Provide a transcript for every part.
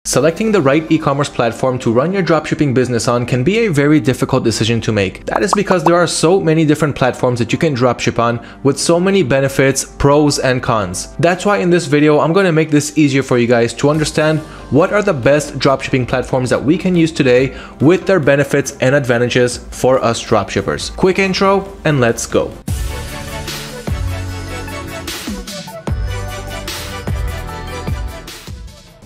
Selecting the right e-commerce platform to run your dropshipping business on can be a very difficult decision to make. That is because there are so many different platforms that you can dropship on with so many benefits, pros and cons. That's why in this video, I'm going to make this easier for you guys to understand what are the best dropshipping platforms that we can use today with their benefits and advantages for us dropshippers. Quick intro and let's go.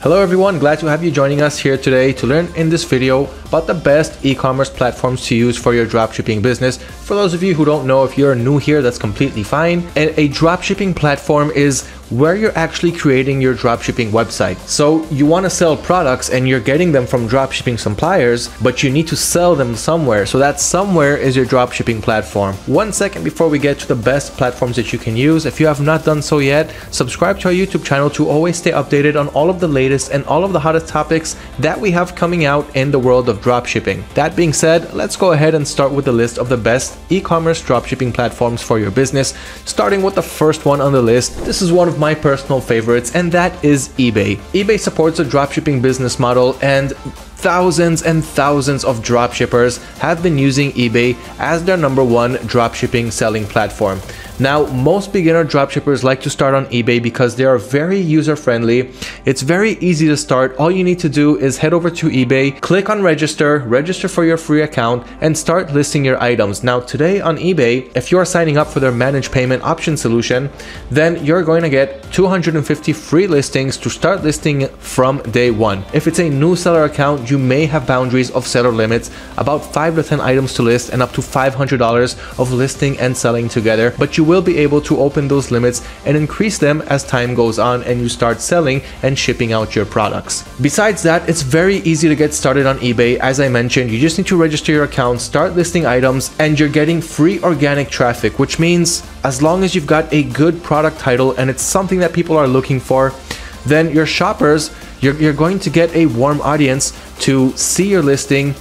Hello everyone, glad to have you joining us here today to learn in this video about the best e-commerce platforms to use for your dropshipping business. For those of you who don't know, if you're new here, that's completely fine. And a dropshipping platform is where you're actually creating your dropshipping website. So you want to sell products and you're getting them from dropshipping suppliers, but you need to sell them somewhere. So that somewhere is your dropshipping platform. 1 second before we get to the best platforms that you can use, if you have not done so yet, subscribe to our YouTube channel to always stay updated on all of the latest and all of the hottest topics that we have coming out in the world of dropshipping. That being said, let's go ahead and start with the list of the best e-commerce dropshipping platforms for your business, starting with the first one on the list. This is one of my personal favorites, and that is eBay. eBay supports a dropshipping business model, and thousands and thousands of dropshippers have been using eBay as their #1 dropshipping selling platform. Now, most beginner dropshippers like to start on eBay because they are very user-friendly. It's very easy to start. All you need to do is head over to eBay, click on register for your free account, and start listing your items. Now, today on eBay, if you are signing up for their managed payment option solution, then you're going to get 250 free listings to start listing from day one. If it's a new seller account, you may have boundaries of seller limits, about 5 to 10 items to list and up to $500 of listing and selling together, but you will be able to open those limits and increase them as time goes on and you start selling and shipping out your products. Besides that, it's very easy to get started on eBay. As I mentioned, you just need to register your account, start listing items, and you're getting free organic traffic, which means as long as you've got a good product title and it's something that people are looking for, then your shoppers, you're going to get a warm audience to see your listing,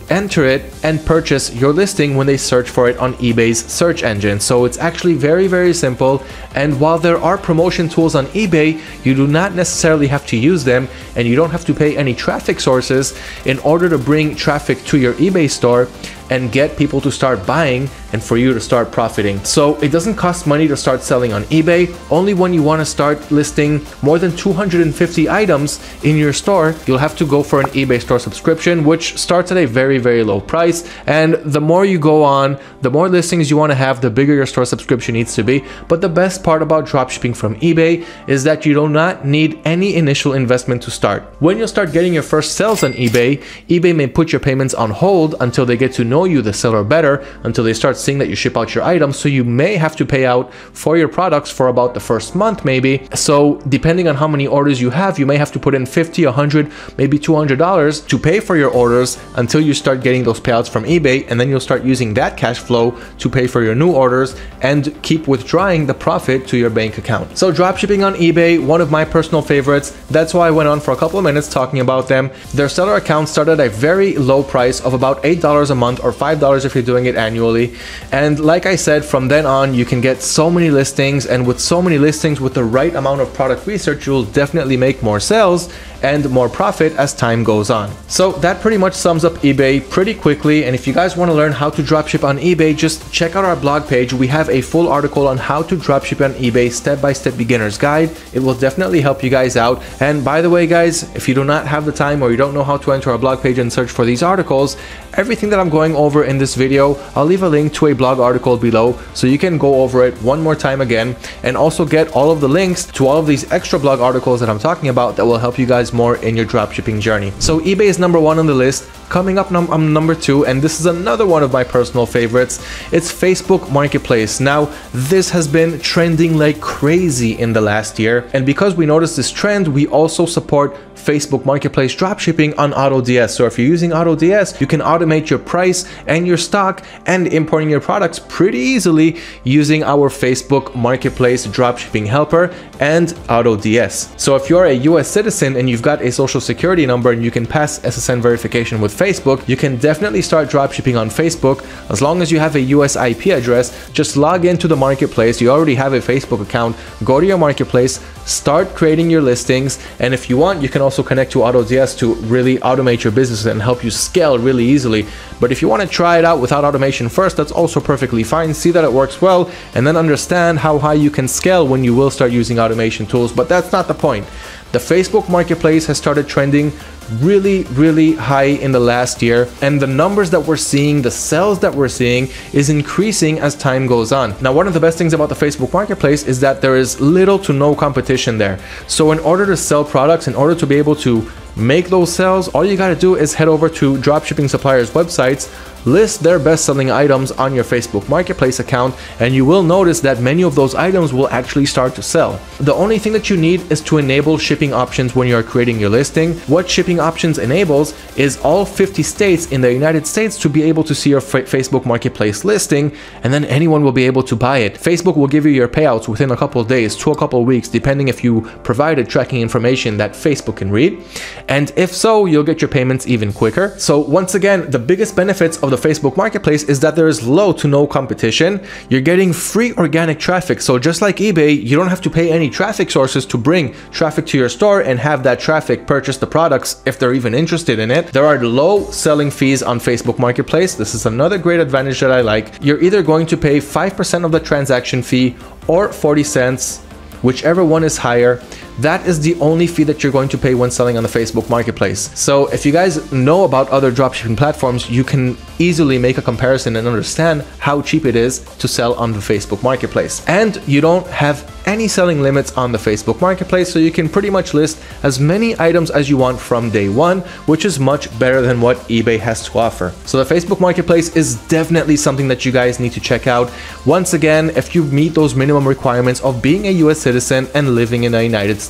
enter it, and purchase your listing when they search for it on eBay's search engine. So it's actually very, very simple. And while there are promotion tools on eBay, you do not necessarily have to use them, and you don't have to pay any traffic sources in order to bring traffic to your eBay store and get people to start buying and for you to start profiting. So it doesn't cost money to start selling on eBay. Only when you want to start listing more than 250 items in your store, you'll have to go for an eBay store subscription, which starts at a very, very low price. And the more you go on, the more listings you want to have, the bigger your store subscription needs to be. But the best part about dropshipping from eBay is that you do not need any initial investment to start. When you start getting your first sales on eBay, eBay may put your payments on hold until they get to know you, the seller, better, until they start seeing that you ship out your items. So you may have to pay out for your products for about the first month maybe. So depending on how many orders you have, you may have to put in $50, $100, maybe $200 to pay for your orders until you start getting those payouts from eBay, and then you'll start using that cash flow to pay for your new orders and keep withdrawing the profit to your bank account. So dropshipping on eBay, one of my personal favorites. That's why I went on for a couple of minutes talking about them. Their seller accounts start at a very low price of about $8 a month or $5 if you're doing it annually. And like I said, from then on, you can get so many listings, and with so many listings, with the right amount of product research, you'll definitely make more sales and more profit as time goes on. So that pretty much sums up eBay pretty quickly. And if you guys want to learn how to dropship on eBay, just check out our blog page. We have a full article on how to dropship on eBay, step-by-step beginner's guide. It will definitely help you guys out. And by the way, guys, if you do not have the time or you don't know how to enter our blog page and search for these articles, everything that I'm going over in this video, I'll leave a link to a blog article below so you can go over it one more time again, and also get all of the links to all of these extra blog articles that I'm talking about that will help you guys more in your dropshipping journey. So eBay is #1 on the list. Coming up, I'm #2, and this is another one of my personal favorites. It's Facebook Marketplace. Now, this has been trending like crazy in the last year, and because we noticed this trend, we also support Facebook Marketplace dropshipping on AutoDS. So if you're using AutoDS, you can automate your price and your stock and importing your products pretty easily using our Facebook Marketplace dropshipping helper and AutoDS. So if you're a US citizen and you've got a social security number and you can pass SSN verification with Facebook, you can definitely start dropshipping on Facebook as long as you have a US IP address. Just log into the marketplace. You already have a Facebook account. Go to your marketplace, start creating your listings. And if you want, you can also connect to AutoDS to really automate your business and help you scale really easily. But if you want to try it out without automation first, that's also perfectly fine. See that it works well, and then understand how high you can scale when you will start using automation tools. But that's not the point. The Facebook Marketplace has started trending really high in the last year, and the numbers that we're seeing, the sales that we're seeing, is increasing as time goes on. Now, one of the best things about the Facebook Marketplace is that there is little to no competition there. So in order to sell products, in order to be able to make those sales, all you got to do is head over to dropshipping suppliers' websites, list their best-selling items on your Facebook Marketplace account, and you will notice that many of those items will actually start to sell. The only thing that you need is to enable shipping options when you're creating your listing. What shipping options enables is all 50 states in the United States to be able to see your Facebook Marketplace listing, and then anyone will be able to buy it. Facebook will give you your payouts within a couple of days to a couple of weeks, depending if you provided tracking information that Facebook can read. And if so, you'll get your payments even quicker. So once again, the biggest benefits of the Facebook Marketplace is that there is low to no competition. You're getting free organic traffic. So just like eBay, you don't have to pay any traffic sources to bring traffic to your store and have that traffic purchase the products if they're even interested in it. There are low selling fees on Facebook Marketplace. This is another great advantage that I like. You're either going to pay 5% of the transaction fee or 40 cents, whichever one is higher. That is the only fee that you're going to pay when selling on the Facebook Marketplace. So if you guys know about other dropshipping platforms, you can easily make a comparison and understand how cheap it is to sell on the Facebook Marketplace. And you don't have any selling limits on the Facebook Marketplace, so you can pretty much list as many items as you want from day one, which is much better than what eBay has to offer. So the Facebook Marketplace is definitely something that you guys need to check out. Once again, if you meet those minimum requirements of being a US citizen and living in the United States.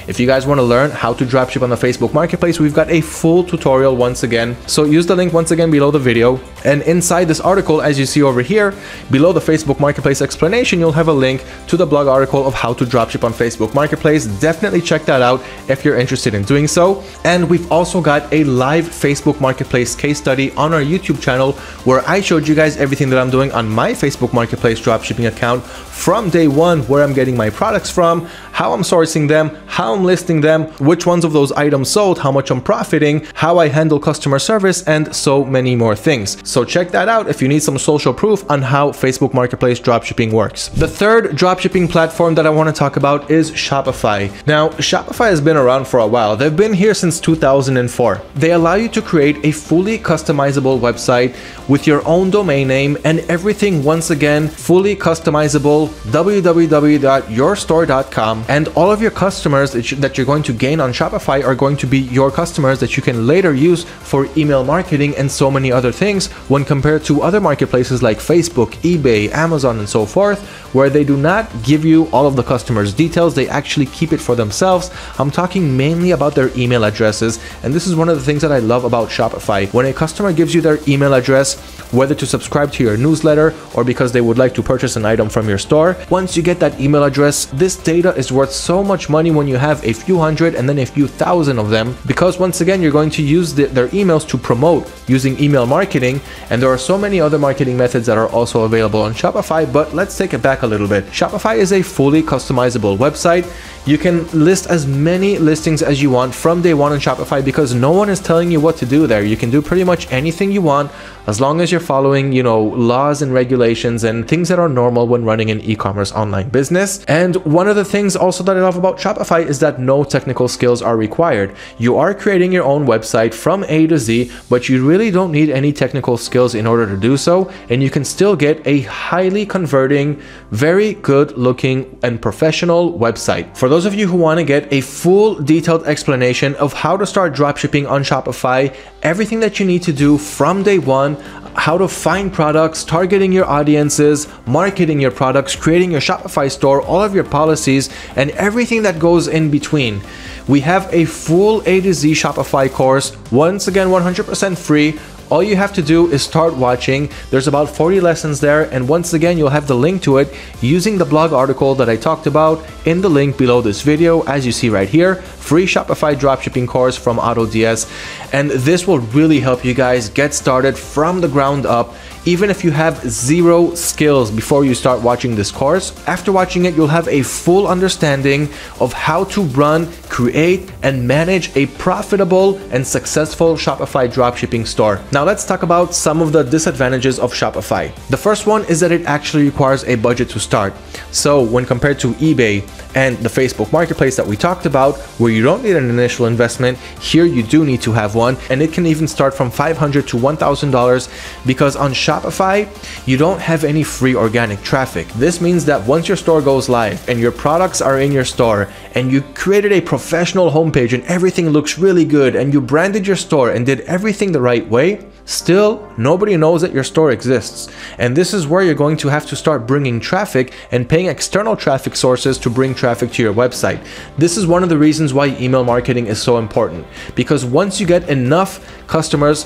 If you guys want to learn how to dropship on the Facebook Marketplace, we've got a full tutorial once again. So use the link once again below the video. And inside this article, as you see over here, below the Facebook Marketplace explanation, you'll have a link to the blog article of how to dropship on Facebook Marketplace. Definitely check that out if you're interested in doing so. And we've also got a live Facebook Marketplace case study on our YouTube channel where I showed you guys everything that I'm doing on my Facebook Marketplace dropshipping account from day one, where I'm getting my products from, how I'm sourcing them, how I'm listing them, which ones of those items sold, how much I'm profiting, how I handle customer service, and so many more things. So check that out if you need some social proof on how Facebook Marketplace dropshipping works. The third dropshipping platform that I want to talk about is Shopify. Now, Shopify has been around for a while. They've been here since 2004. They allow you to create a fully customizable website with your own domain name and everything, once again, fully customizable, www.yourstore.com, and all of your customers that you're going to gain on Shopify are going to be your customers that you can later use for email marketing and so many other things, when compared to other marketplaces like Facebook, eBay, Amazon, and so forth, where they do not give you all of the customers' details. They actually keep it for themselves. I'm talking mainly about their email addresses, and this is one of the things that I love about Shopify. When a customer gives you their email address, whether to subscribe to your newsletter or because they would like to purchase an item from your store, once you get that email address, this data is worth so much money when you have a few hundred and then a few thousand of them, because once again, you're going to use their emails to promote using email marketing. And there are so many other marketing methods that are also available on Shopify. But let's take it back a little bit. Shopify is a fully customizable website. You can list as many listings as you want from day one on Shopify, because no one is telling you what to do there. You can do pretty much anything you want as long as you're following, laws and regulations and things that are normal when running an e-commerce online business. And one of the things also that I love about Shopify is that no technical skills are required. You are creating your own website from A to Z, but you really don't need any technical skills in order to do so. And you can still get a highly converting, very good looking and professional website. For those of you who want to get a full detailed explanation of how to start dropshipping on Shopify, everything that you need to do from day one, how to find products, targeting your audiences, marketing your products, creating your Shopify store, all of your policies, and everything that goes in between. We have a full A to Z Shopify course, once again 100% free. All you have to do is start watching. There's about 40 lessons there, and once again, you'll have the link to it using the blog article that I talked about in the link below this video, as you see right here. Free Shopify dropshipping course from AutoDS, and this will really help you guys get started from the ground up. even if you have zero skills before you start watching this course. After watching it, you'll have a full understanding of how to run, create, and manage a profitable and successful Shopify dropshipping store. Now let's talk about some of the disadvantages of Shopify. The first one is that it actually requires a budget to start. So when compared to eBay and the Facebook marketplace that we talked about, where you don't need an initial investment, here you do need to have one, and it can even start from $500 to $1,000, because on Shopify, you don't have any free organic traffic. This means that once your store goes live and your products are in your store and you created a professional homepage and everything looks really good and you branded your store and did everything the right way, still nobody knows that your store exists. And this is where you're going to have to start bringing traffic and paying external traffic sources to bring traffic to your website. This is one of the reasons why email marketing is so important, because once you get enough customers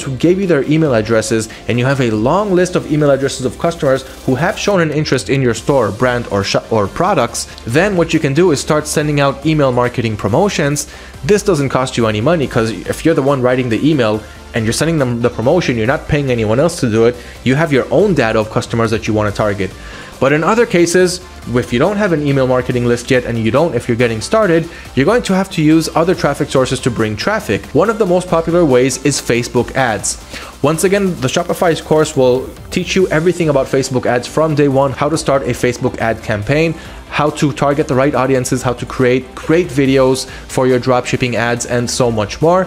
who gave you their email addresses, and you have a long list of email addresses of customers who have shown an interest in your store, brand, or products, then what you can do is start sending out email marketing promotions. This doesn't cost you any money, because if you're the one writing the email and you're sending them the promotion, you're not paying anyone else to do it. You have your own data of customers that you want to target. But in other cases, if you don't have an email marketing list yet, and if you're getting started, you're going to have to use other traffic sources to bring traffic. One of the most popular ways is Facebook ads. Once again, the Shopify's course will teach you everything about Facebook ads from day one, how to start a Facebook ad campaign, how to target the right audiences, how to create great videos for your dropshipping ads, and so much more.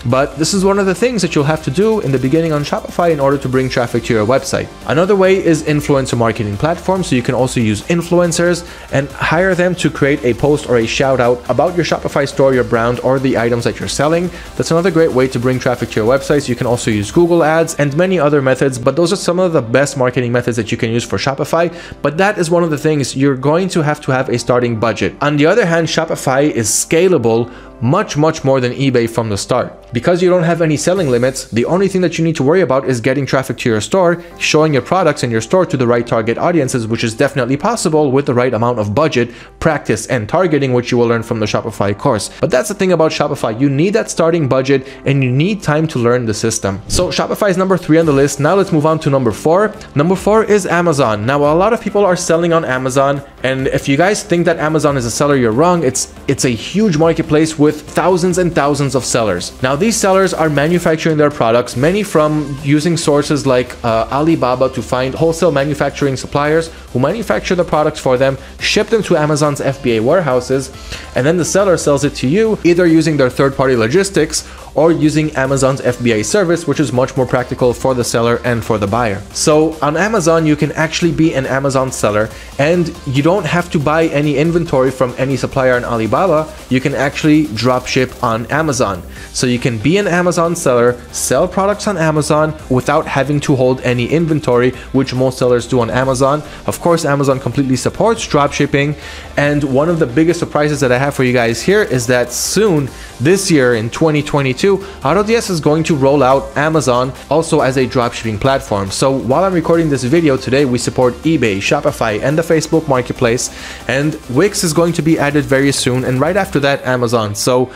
But this is one of the things that you'll have to do in the beginning on Shopify in order to bring traffic to your website. Another way is influencer marketing platforms. So you can also use influencers and hire them to create a post or a shout out about your Shopify store, your brand, or the items that you're selling. That's another great way to bring traffic to your websites. You can also use Google ads and many other methods, but those are some of the best marketing methods that you can use for Shopify. But that is one of the things you're going to have a starting budget. On the other hand, Shopify is scalable much more than eBay from the start. Because you don't have any selling limits, the only thing that you need to worry about is getting traffic to your store, showing your products in your store to the right target audiences, which is definitely possible with the right amount of budget, practice, and targeting, which you will learn from the Shopify course. But that's the thing about Shopify. You need that starting budget and you need time to learn the system. So Shopify is number 3 on the list. Now let's move on to number 4. Number 4 is Amazon. Now a lot of people are selling on Amazon, and if you guys think that Amazon is a seller, you're wrong. It's a huge marketplace with thousands and thousands of sellers. Now these sellers are manufacturing their products, many from using sources like Alibaba to find wholesale manufacturing suppliers who manufacture the products for them, ship them to Amazon's FBA warehouses, and then the seller sells it to you, either using their third-party logistics or using Amazon's FBA service, which is much more practical for the seller and for the buyer. So on Amazon, you can actually be an Amazon seller, and you don't have to buy any inventory from any supplier on Alibaba. You can actually dropship on Amazon. So you can be an Amazon seller, sell products on Amazon without having to hold any inventory, which most sellers do on Amazon. Of course, Amazon completely supports dropshipping, and one of the biggest surprises that I have for you guys here is that soon, this year in 2022, AutoDS is going to roll out Amazon also as a dropshipping platform. So while I'm recording this video today, we support eBay, Shopify, and the Facebook marketplace, and Wix is going to be added very soon, and right after that, Amazon. So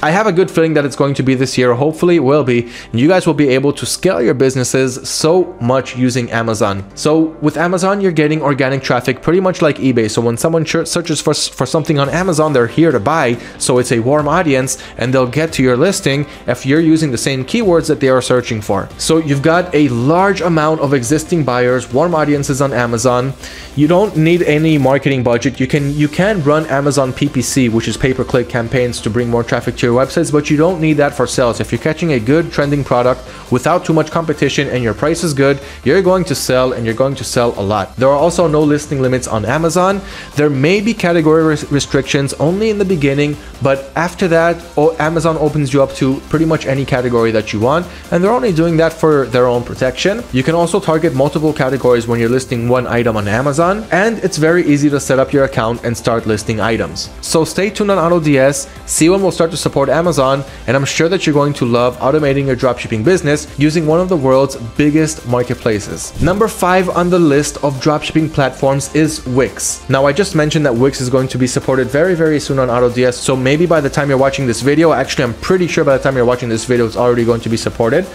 I have a good feeling that it's going to be this year. Hopefully it will be. And you guys will be able to scale your businesses so much using Amazon. So with Amazon, you're getting organic traffic pretty much like eBay. So when someone searches for something on Amazon, they're here to buy. So it's a warm audience, and they'll get to your listing if you're using the same keywords that they are searching for. So you've got a large amount of existing buyers, warm audiences on Amazon. You don't need any marketing budget. You can run Amazon PPC, which is pay-per-click campaigns, to bring more traffic to your websites, but you don't need that for sales. If you're catching a good trending product without too much competition and your price is good, you're going to sell, and you're going to sell a lot. There are also no listing limits on Amazon. There may be category restrictions only in the beginning, but after that, Amazon opens you up to pretty much any category that you want, and they're only doing that for their own protection. You can also target multiple categories when you're listing one item on Amazon, and it's very easy to set up your account and start listing items. So stay tuned on AutoDS, see when we'll start to support support Amazon, and I'm sure that you're going to love automating your dropshipping business using one of the world's biggest marketplaces. Number 5 on the list of dropshipping platforms is Wix. Now, I just mentioned that Wix is going to be supported very soon on AutoDS, so maybe by the time you're watching this video, actually I'm pretty sure by the time you're watching this video it's already going to be supported.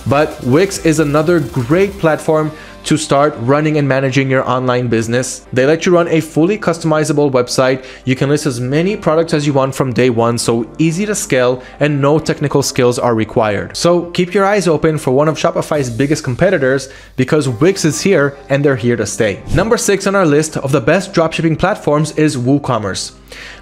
But Wix is another great platform to start running and managing your online business. They let you run a fully customizable website. You can list as many products as you want from day one, so easy to scale and no technical skills are required. So keep your eyes open for one of Shopify's biggest competitors, because Wix is here and they're here to stay. Number 6 on our list of the best dropshipping platforms is WooCommerce.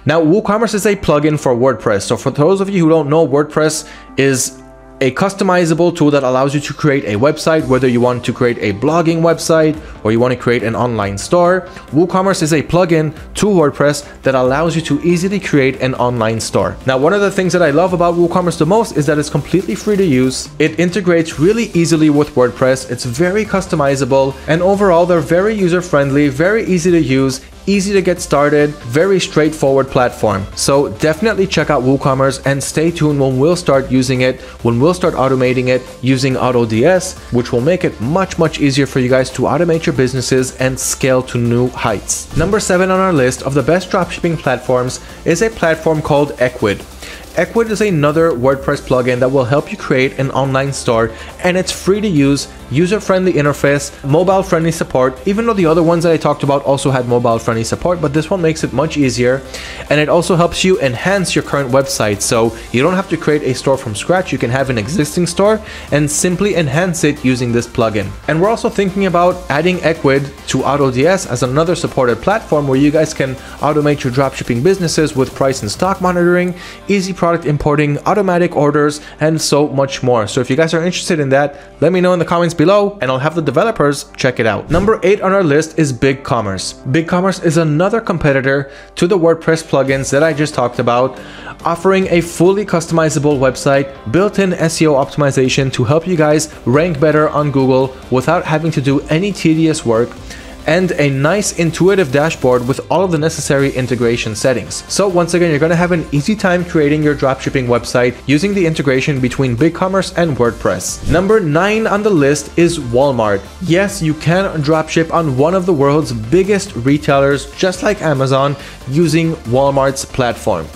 Now, WooCommerce is a plugin for WordPress. So for those of you who don't know, WordPress is a customizable tool that allows you to create a website, whether you want to create a blogging website or you want to create an online store. WooCommerce is a plugin to WordPress that allows you to easily create an online store. Now, one of the things that I love about WooCommerce the most is that it's completely free to use. It integrates really easily with WordPress. It's very customizable, and overall they're very user-friendly, very easy to use, easy to get started, very straightforward platform. So definitely check out WooCommerce and stay tuned when we'll start using it, when we'll start automating it using AutoDS, which will make it much easier for you guys to automate your businesses and scale to new heights. Number 7 on our list of the best dropshipping platforms is a platform called Ecwid. Ecwid is another WordPress plugin that will help you create an online store, and it's free to use, user-friendly interface, mobile-friendly support, even though the other ones that I talked about also had mobile-friendly support, but this one makes it much easier, and it also helps you enhance your current website. So you don't have to create a store from scratch. You can have an existing store and simply enhance it using this plugin. And we're also thinking about adding Ecwid to AutoDS as another supported platform where you guys can automate your dropshipping businesses with price and stock monitoring, easy product importing, automatic orders, and so much more. So if you guys are interested in that, let me know in the comments below and I'll have the developers check it out. Number 8 on our list is BigCommerce. BigCommerce is another competitor to the WordPress plugins that I just talked about, offering a fully customizable website, built-in SEO optimization to help you guys rank better on Google without having to do any tedious work, and a nice intuitive dashboard with all of the necessary integration settings. So once again, you're going to have an easy time creating your dropshipping website using the integration between BigCommerce and WordPress. Number 9 on the list is Walmart. Yes, you can dropship on one of the world's biggest retailers, just like Amazon, using Walmart's platform.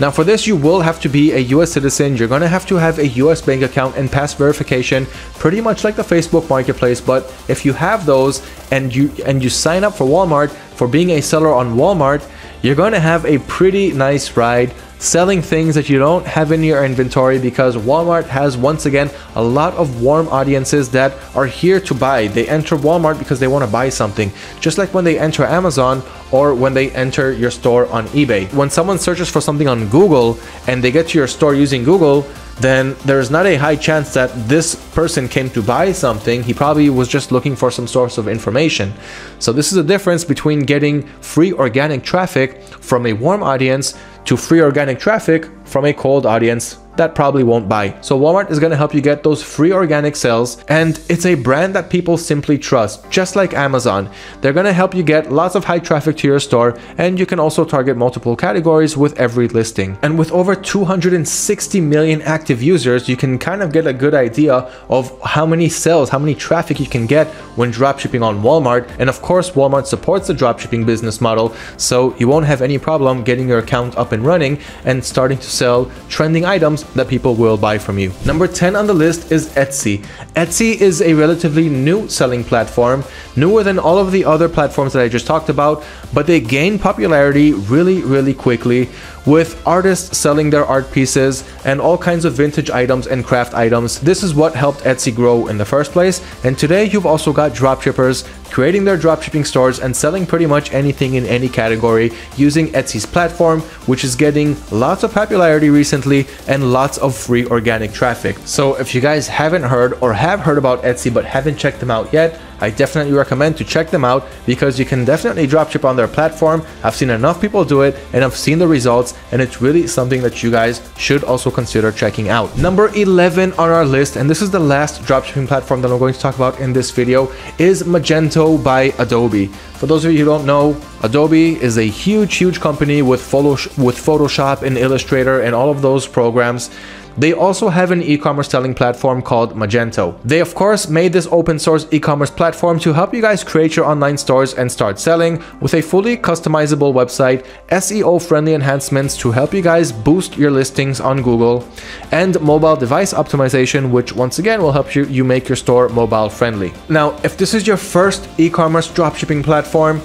Now for this, you will have to be a US citizen. You're going to have a US bank account and pass verification, pretty much like the Facebook marketplace. But if you have those and you sign up for Walmart for being a seller on Walmart, you're going to have a pretty nice ride selling things that you don't have in your inventory, because Walmart has, once again, a lot of warm audiences that are here to buy. They enter Walmart because they want to buy something, just like when they enter Amazon or when they enter your store on eBay. When someone searches for something on Google and they get to your store using Google, then there's not a high chance that this person came to buy something. He probably was just looking for some source of information. So this is a difference between getting free organic traffic from a warm audience to free organic traffic from a cold audience that probably won't buy. So Walmart is going to help you get those free organic sales, and it's a brand that people simply trust, just like Amazon. They're going to help you get lots of high traffic to your store, and you can also target multiple categories with every listing. And with over 260 million active users, you can kind of get a good idea of how many sales, how many traffic you can get when dropshipping on Walmart. And of course, Walmart supports the dropshipping business model, so you won't have any problem getting your account up and running and starting to sell trending items that people will buy from you. Number 10 on the list is Etsy. Etsy is a relatively new selling platform, newer than all of the other platforms that I just talked about, but they gain popularity really quickly, with artists selling their art pieces and all kinds of vintage items and craft items. This is what helped Etsy grow in the first place, and today you've also got dropshippers creating their dropshipping stores and selling pretty much anything in any category using Etsy's platform, which is getting lots of popularity recently and lots of free organic traffic. So if you guys haven't heard or have heard about Etsy but haven't checked them out yet, I definitely recommend to check them out, because you can definitely dropship on their platform. I've seen enough people do it and I've seen the results, and it's really something that you guys should also consider checking out. Number 11 on our list, and this is the last dropshipping platform that I'm going to talk about in this video, is Magento by Adobe. For For those of you who don't know, Adobe is a huge company with Photoshop and Illustrator and all of those programs. They also have an e-commerce selling platform called Magento. They of course made this open source e-commerce platform to help you guys create your online stores and start selling with a fully customizable website, SEO friendly enhancements to help you guys boost your listings on Google, and mobile device optimization, which once again will help you make your store mobile friendly. Now, if this is your first e-commerce dropshipping platform,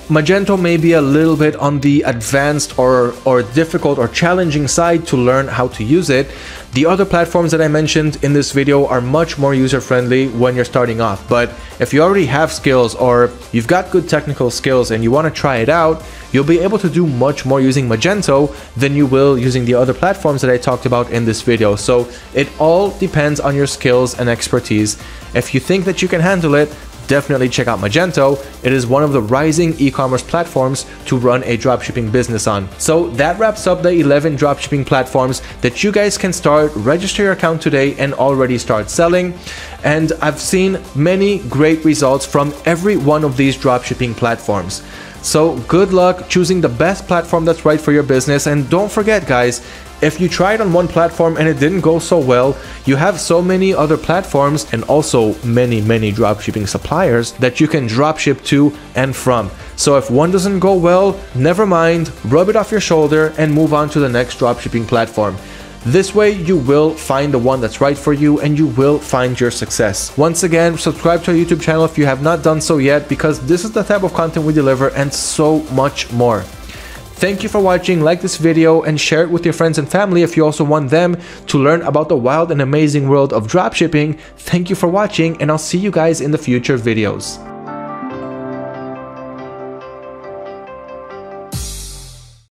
Magento may be a little bit on the advanced or difficult or challenging side to learn how to use it. The other platforms that I mentioned in this video are much more user-friendly when you're starting off. But if you already have skills or you've got good technical skills and you want to try it out, you'll be able to do much more using Magento than you will using the other platforms that I talked about in this video. So it all depends on your skills and expertise. If you think that you can handle it, definitely check out Magento. It is one of the rising e-commerce platforms to run a dropshipping business on. So that wraps up the 11 dropshipping platforms that you guys can start, register your account today and already start selling. And I've seen many great results from every one of these dropshipping platforms. So good luck choosing the best platform that's right for your business. And don't forget, guys, if you tried on one platform and it didn't go so well, you have so many other platforms and also many dropshipping suppliers that you can dropship to and from. So if one doesn't go well, never mind, rub it off your shoulder and move on to the next dropshipping platform. This way you will find the one that's right for you and you will find your success. Once again, subscribe to our YouTube channel if you have not done so yet, because this is the type of content we deliver and so much more. Thank you for watching. Like this video and share it with your friends and family if you also want them to learn about the wild and amazing world of dropshipping. Thank you for watching and I'll see you guys in the future videos.